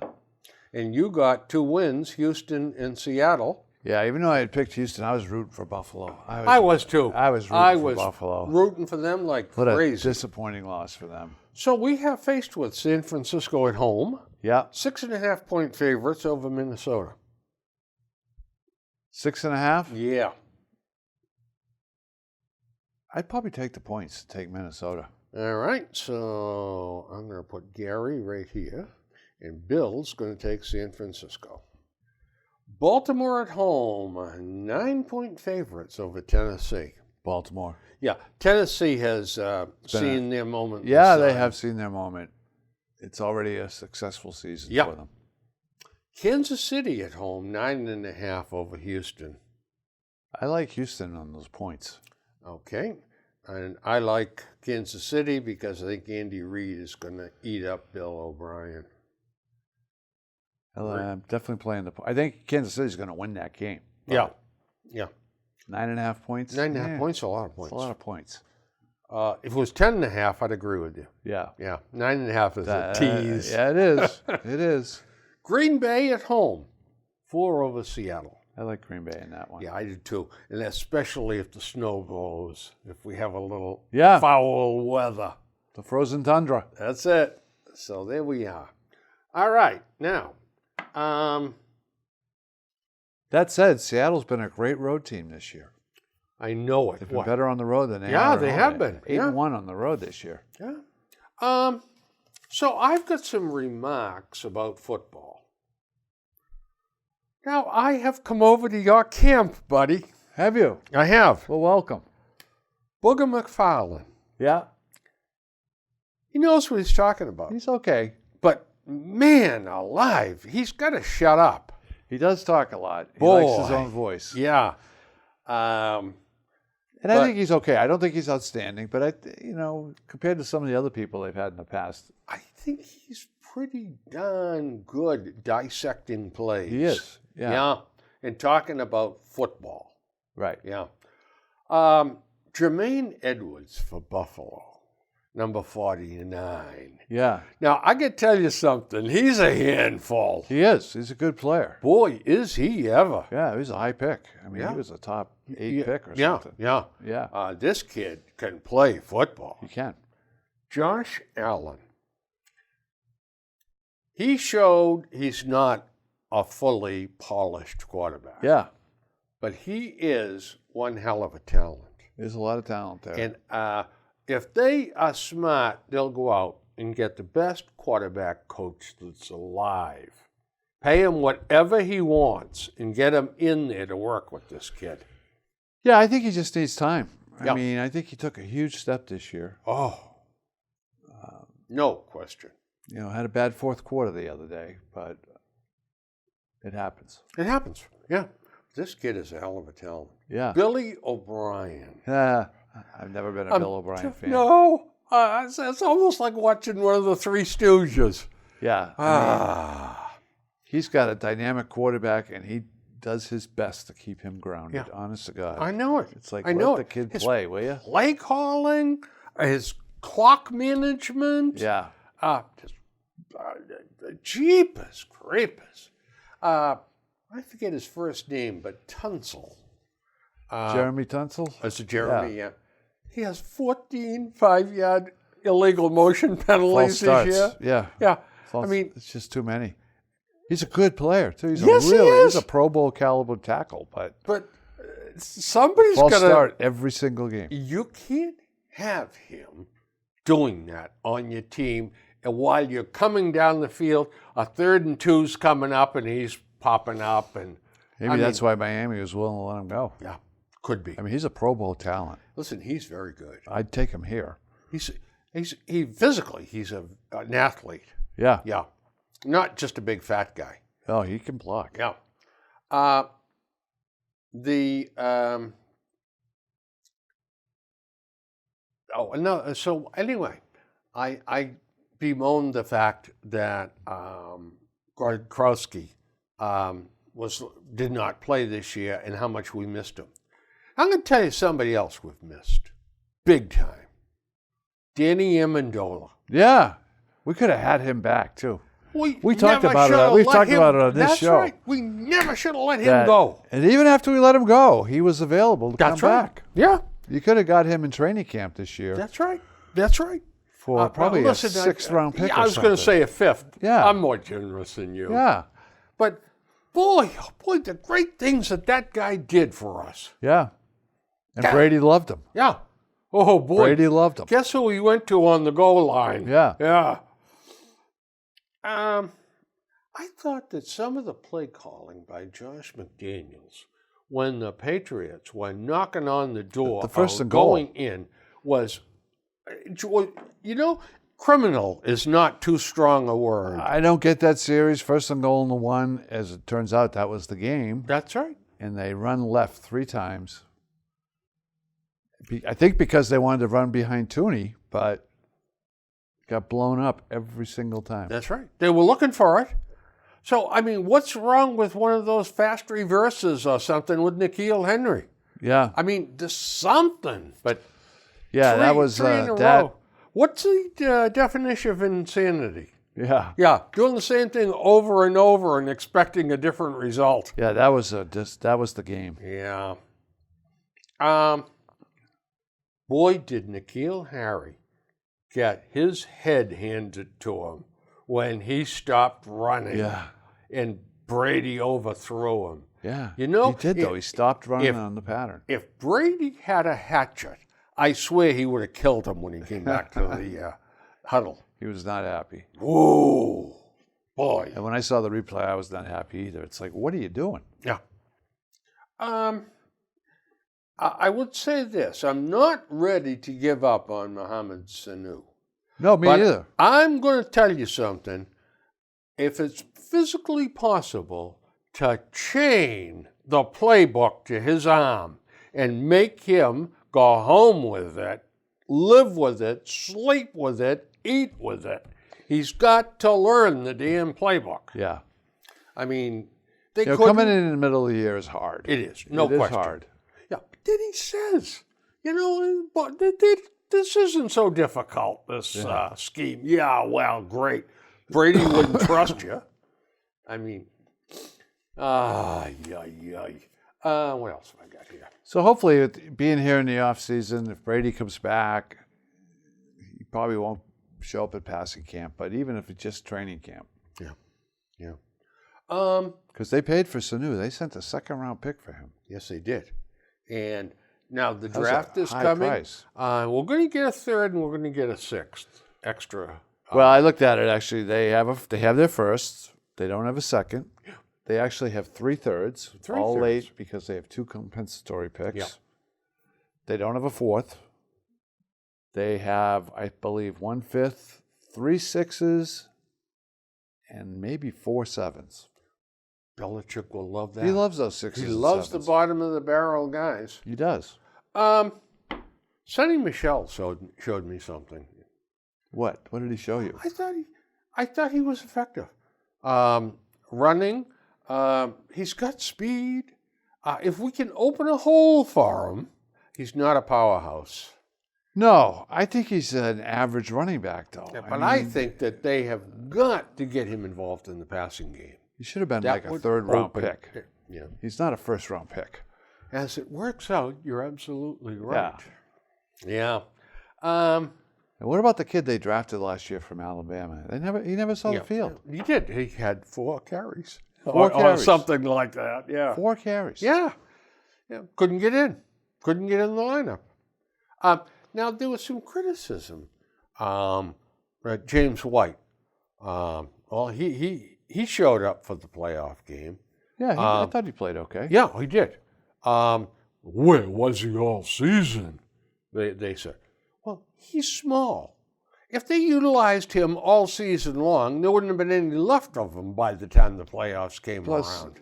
And you got 2 wins: Houston and Seattle. Yeah. Even though I had picked Houston, I was rooting for Buffalo. I was too. I was rooting for Buffalo. Rooting for them like what crazy. A disappointing loss for them. So we have faced with San Francisco at home. Yeah. 6.5-point favorites over Minnesota. 6.5? Yeah. I'd probably take the points, take Minnesota. All right, so I'm going to put Gary right here, and Bill's going to take San Francisco. Baltimore at home, 9-point favorites over Tennessee. Baltimore. Yeah, Tennessee has seen their moment. Yeah, they have seen their moment. It's already a successful season for them. Kansas City at home, 9.5 over Houston. I like Houston on those points. Okay, and I like Kansas City because I think Andy Reid is going to eat up Bill O'Brien. I'm definitely playing I think Kansas City is going to win that game. Yeah. 9.5 points? 9.5 points is a lot of points. It's a lot of points. If it was 10.5, I'd agree with you. Yeah. 9.5 is a tease. Yeah, it is. It is. Green Bay at home, 4 over Seattle. I like Green Bay in that one. Yeah, I do too. And especially if the snow blows, if we have a little foul weather. The frozen tundra. That's it. So there we are. All right. Now, that said, Seattle's been a great road team this year. I know it. They've been better on the road than they are. Yeah, they have been. 8-1 on the road this year. Yeah. So I've got some remarks about football. Now, I have come over to your camp, buddy. Have you? I have. Well, welcome. Booger McFarland. Yeah. He knows what he's talking about. He's okay. But, man alive, he's got to shut up. He does talk a lot. He likes his own voice. Yeah. I think he's okay. I don't think he's outstanding, but compared to some of the other people they've had in the past, I think he's pretty darn good dissecting plays. He is. Yeah. And talking about football. Right. Yeah. Jermaine Edwards for Buffalo, number 49. Yeah. Now, I can tell you something. He's a handful. He is. He's a good player. Boy, is he ever. Yeah, he was a high pick. I mean, he was a top 8 pick or something. Yeah. This kid can play football. He can. Josh Allen. He showed he's not a fully polished quarterback. Yeah. But he is one hell of a talent. There's a lot of talent there. And if they are smart, they'll go out and get the best quarterback coach that's alive. Pay him whatever he wants and get him in there to work with this kid. Yeah, I think he just needs time. I mean, I think he took a huge step this year. Oh, no question. Had a bad fourth quarter the other day, but It happens. It happens. Yeah. This kid is a hell of a talent. Yeah. Billy O'Brien. Yeah. I've never been a Bill O'Brien fan. No. It's almost like watching one of the Three Stooges. Yeah. He's got a dynamic quarterback, and he does his best to keep him grounded. Yeah. Honest to God. I know it. It's like, I know let the kid play, will you? Play calling, his clock management. Yeah. Jeepers creepers. I forget his first name, but Tunsil. Jeremy Tunsil? That's Jeremy, yeah. He has 14 5-yard illegal motion penalties False this starts. year. Yeah. Yeah. False, I mean, it's just too many. He's a good player, too. He's Yes, he is. he's a Pro Bowl caliber tackle, but somebody's false got to. start every single game. You can't have him doing that on your team, and while you're coming down the field, a 3rd and 2's coming up, and he's popping up, and Maybe that's why Miami was willing to let him go. yeah, could be. I mean, he's a Pro Bowl talent. Listen, he's very good. I'd take him here. He physically, he's an athlete. Yeah. Yeah, not just a big fat guy. Oh, he can block. Yeah. So anyway, I bemoaned the fact that Gronkowski did not play this year and how much we missed him. I'm going to tell you somebody else we've missed, big time. Danny Amendola. Yeah. We could have had him back, too. We talked never about it. shoulda We've let talked him- about it on this that's show. Right. We never should have let him That- go. And even after we let him go, he was available to That's come right. back. Yeah, You could have got him in training camp this year that's right. That's right. for probably Listen, a 6th-round pick. I was going to say a 5th. Yeah. I'm more generous than you. Yeah. But boy, the great things that guy did for us. Yeah. And Yeah. Brady loved him. Yeah. Oh boy. Brady loved him. Guess who he went to on the goal line? Yeah. Yeah. I thought that some of the play calling by Josh McDaniels when the Patriots were knocking on the door, The first and goal. going in, was, criminal is not too strong a word. I don't get that series. 1st and goal in the 1. As it turns out, that was the game. That's right. And they run left 3 times. I think because they wanted to run behind Tooney, but got blown up every single time. That's right. They were looking for it. So, I mean, what's wrong with one of those fast reverses or something with N'Keal Henry? Yeah. I mean, there's something. But Yeah, that was three in a that. row. What's the definition of insanity? Yeah. Yeah, doing the same thing over and over and expecting a different result. Yeah, that was the game. Yeah. Boy, did N'Keal Harry get his head handed to him when he stopped running. Yeah. And Brady overthrew him. Yeah. You know, he did though. He stopped running if- on the pattern. If Brady had a hatchet, I swear he would have killed him when he came back to the huddle. He was not happy. Whoa, boy. And when I saw the replay, I was not happy either. It's like, what are you doing? Yeah. I would say this. I'm not ready to give up on Mohamed Sanu. No, me But either. I'm going to tell you something. If it's physically possible to chain the playbook to his arm and make him go home with it, live with it, sleep with it, eat with it, he's got to learn the damn playbook. Yeah. I mean, they You know, couldn't. coming in the middle of the year is hard. It is, no It is question. hard. Yeah, but then he says, but this isn't so difficult, this scheme. Yeah, well, great. Brady wouldn't trust you. I mean, what else have I got here? So hopefully, being here in the off season, if Brady comes back, he probably won't show up at passing camp. But even if it's just training camp, Yeah. because they paid for Sanu, they sent a 2nd-round pick for him. Yes, they did. And now the That was a draft is high coming. price. We're going to get a 3rd and we're going to get a 6th extra. Well, I looked at it. Actually, they have their 1st. They don't have a 2nd. They actually have 3 thirds, all thirds. late because they have 2 compensatory picks. Yeah. They don't have a 4th. They have, I believe, 1 5th, 3 6s, and maybe 4 7s. Belichick will love that. He loves those sixes. He and loves the sevens. bottom of the barrel guys. He does. Sonny Michel showed me something. What? What did he show you? I thought he was effective. Running. He's got speed. If we can open a hole for him, he's not a powerhouse. No, I think he's an average running back, though. Yeah, but I think that they have got to get him involved in the passing game. he should have been That like a would third-round open pick. it. Yeah. He's not a first-round pick. As it works out, you're absolutely right. Yeah. And what about the kid they drafted last year from Alabama? He never saw the field. He did. He had 4 carries. Four Or carries. something like that. Yeah. 4 carries. Yeah. Couldn't get in. Couldn't get in the lineup. Now, there was some criticism. James White. Well, he showed up for the playoff game. Yeah, I thought he played okay. Yeah, he did. Where was he all season? They said. Well, he's small. If they utilized him all season long, there wouldn't have been any left of him by the time the playoffs came Plus, around.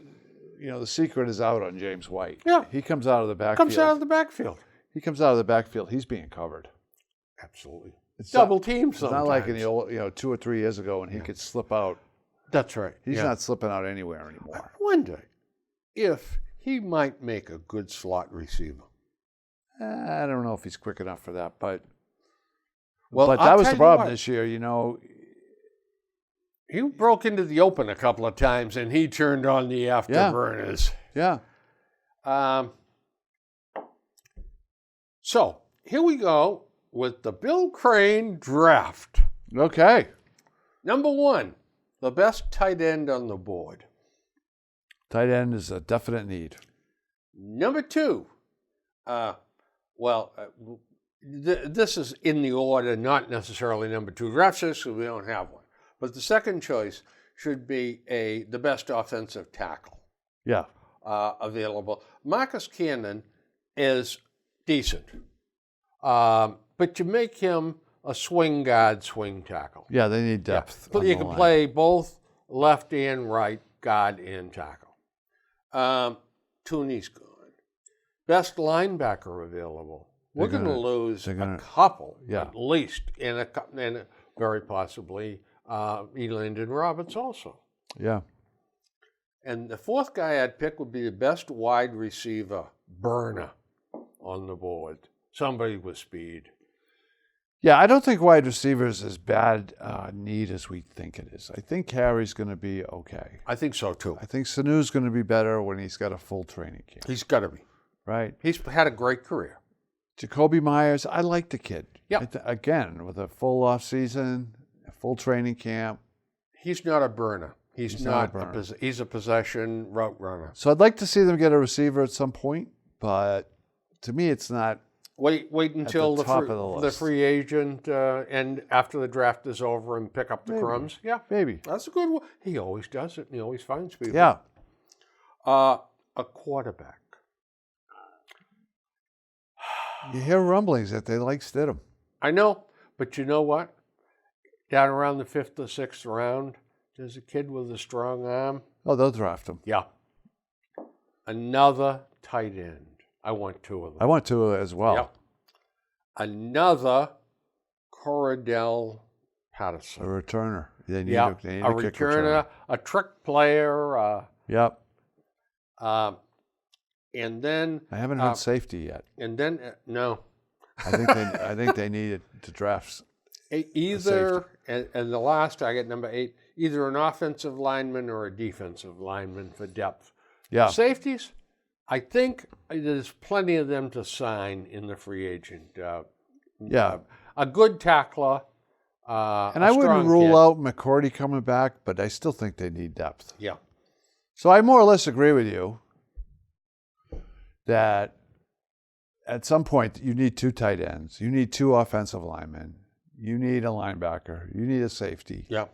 the secret is out on James White. Yeah. He comes out of the backfield. Comes out of the backfield. He comes out of the backfield. He's being covered. Absolutely. It's Double teamed It's sometimes. not like in the old, 2 or 3 years ago when he could slip out. That's right. He's Yeah. not slipping out anywhere I anymore. wonder if he might make a good slot receiver. I don't know if he's quick enough for that, but Well, that I'll was tell the you problem what. this year. He broke into the open a couple of times, and he turned on the afterburners. Yeah. So here we go with the Bill Crane draft. Okay. Number 1, the best tight end on the board. Tight end is a definite need. Number 2, this is in the order, not necessarily number 2 draft choice, because we don't have one. But the second choice should be the best offensive tackle Yeah. available. Marcus Cannon is decent, but you make him a swing guard, swing tackle. Yeah, they need depth. on You the can line. play both left and right, guard and tackle. Tooney's gone. Best linebacker available. We're going to lose a couple, at least, and very possibly Elandon Roberts also. Yeah. And the 4th guy I'd pick would be the best wide receiver burner on the board. Somebody with speed. Yeah, I don't think wide receiver is as bad need as we think it is. I think Harry's going to be okay. I think so, too. I think Sanu's going to be better when he's got a full training camp. He's got to be. Right? He's had a great career. Jacoby Myers, I like the kid. Yeah. Again, with a full off season, a full training camp. He's not a burner. He's not a burner. He's a possession route runner. So I'd like to see them get a receiver at some point, but to me, it's not. Wait until the top of the the list. free agent and after the draft is over and pick up the crumbs. Yeah, Maybe. that's a good one. He always does it, and he always finds people. Yeah. A quarterback. You hear rumblings that they like Stidham. I know, but you know what? Down around the 5th or 6th round, there's a kid with a strong arm. Oh, they'll draft him. Yeah. Another tight end. I want 2 of them. I want to as well. Yep. Another Cordell Patterson. A returner. They need, Yeah, they need a kick returner, a trick player, Yep. and then I haven't heard safety yet. No, I think they needed to draft. either and the last I get number 8, either an offensive lineman or a defensive lineman for depth. Yeah. Safeties, I think there's plenty of them to sign in the free agent. Yeah. A good tackler. And I wouldn't rule out McCourty coming back, but I still think they need depth. Yeah. So I more or less agree with you that at some point you need 2 tight ends. You need 2 offensive linemen. You need a linebacker. You need a safety. Yeah.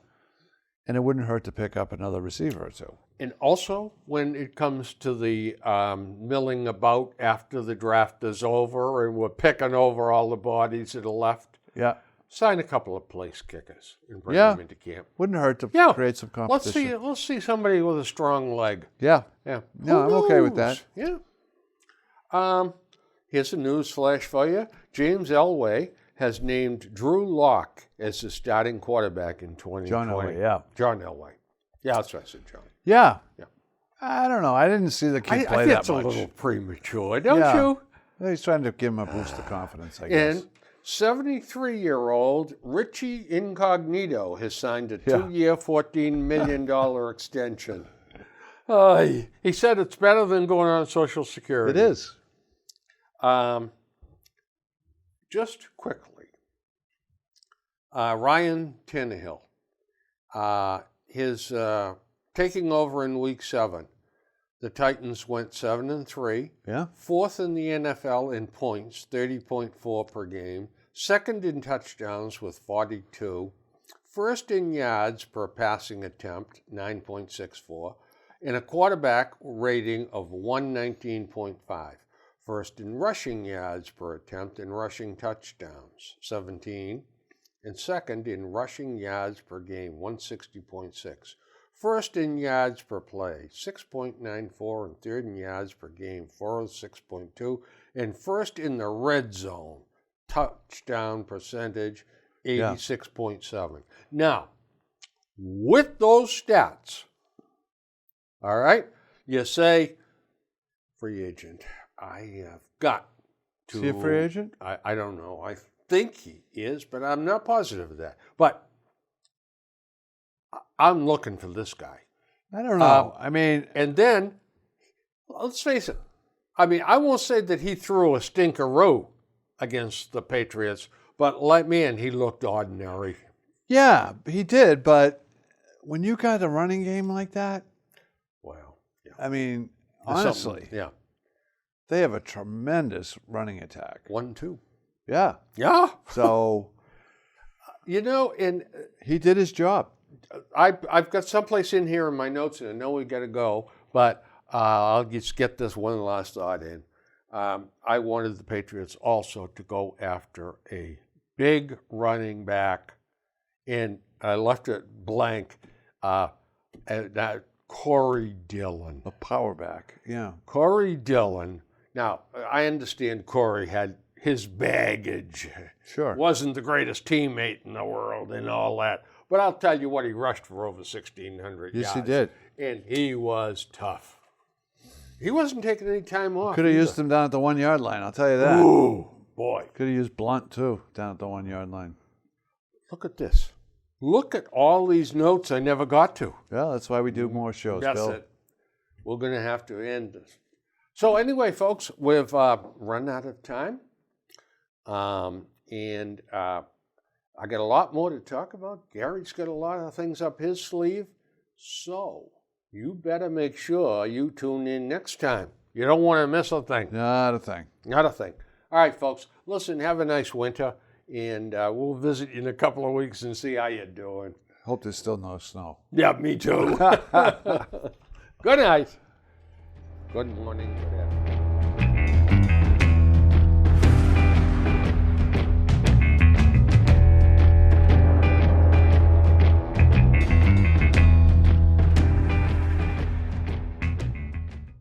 And it wouldn't hurt to pick up another receiver or 2. And also, when it comes to the milling about after the draft is over and we're picking over all the bodies that are left, Yeah. sign a couple of place kickers and bring Yeah. them into camp. Wouldn't hurt to Yeah. create some competition. Let's see somebody with a strong leg. Yeah. Yeah. No, Who I'm okay with knows? that. Yeah. Here's a news flash for you. James Elway has named Drew Lock as the starting quarterback in 2020. John Elway, yeah. John Elway. Yeah, that's what I said, John. Yeah. Yeah. I don't know. I didn't see the kid I play think that it's much. a little premature, don't Yeah. you? He's trying to give him a boost of confidence, I guess. And 73-year-old Richie Incognito has signed a 2-year, $14 million extension. He said it's better than going on Social Security. It is. Just quickly, Ryan Tannehill, his taking over in Week 7. The Titans went 7-3. Yeah. Fourth in the NFL in points, 30.4 per game. Second in touchdowns with 42. First in yards per passing attempt, 9.64. And a quarterback rating of 119.5. First in rushing yards per attempt and rushing touchdowns, 17. And second in rushing yards per game, 160.6. First in yards per play, 6.94, and third in yards per game, 406.2, and first in the red zone, touchdown percentage, 86.7. Now, with those stats, all right, you say, free agent, I have got to... Is he a free agent? I don't know. I think he is, but I'm not positive of that. But I'm looking for this guy. I don't know. I mean, And then, let's face it, I mean, I won't say that he threw a stinkeroo against the Patriots, but like man, he looked ordinary. yeah, he did. But when you got a running game like that, Well, yeah. I mean, There's honestly, something- yeah, they have a tremendous running attack. 1-2. Yeah. Yeah, So you know, and he did his job. I've got someplace in here in my notes, and I know we got to go, but I'll just get this one last thought in. I wanted the Patriots also to go after a big running back, and I left it blank. That Corey Dillon. A power back. Yeah. Corey Dillon. Now, I understand Corey had his baggage. Sure. Wasn't the greatest teammate in the world and all that. But I'll tell you what, he rushed for over 1,600 Yes, yards. he did. And he was tough. He wasn't taking any time off. Could have either. used him down at the 1 yard line. I'll tell you that. Ooh, boy. Could have used Blunt too down at the 1 yard line. Look at this. Look at all these notes I never got to. Well, that's why we do more shows, That's Bill. it. We're going to have to end this. So anyway, folks, we've run out of time. And I got a lot more to talk about. Gary's got a lot of things up his sleeve. So you better make sure you tune in next time. You don't want to miss a thing. Not a thing. Not a thing. All right, folks. Listen, have a nice winter. And we'll visit you in a couple of weeks and see how you're doing. Hope there's still no snow. Yeah, me too. Good night. Good morning. Good afternoon.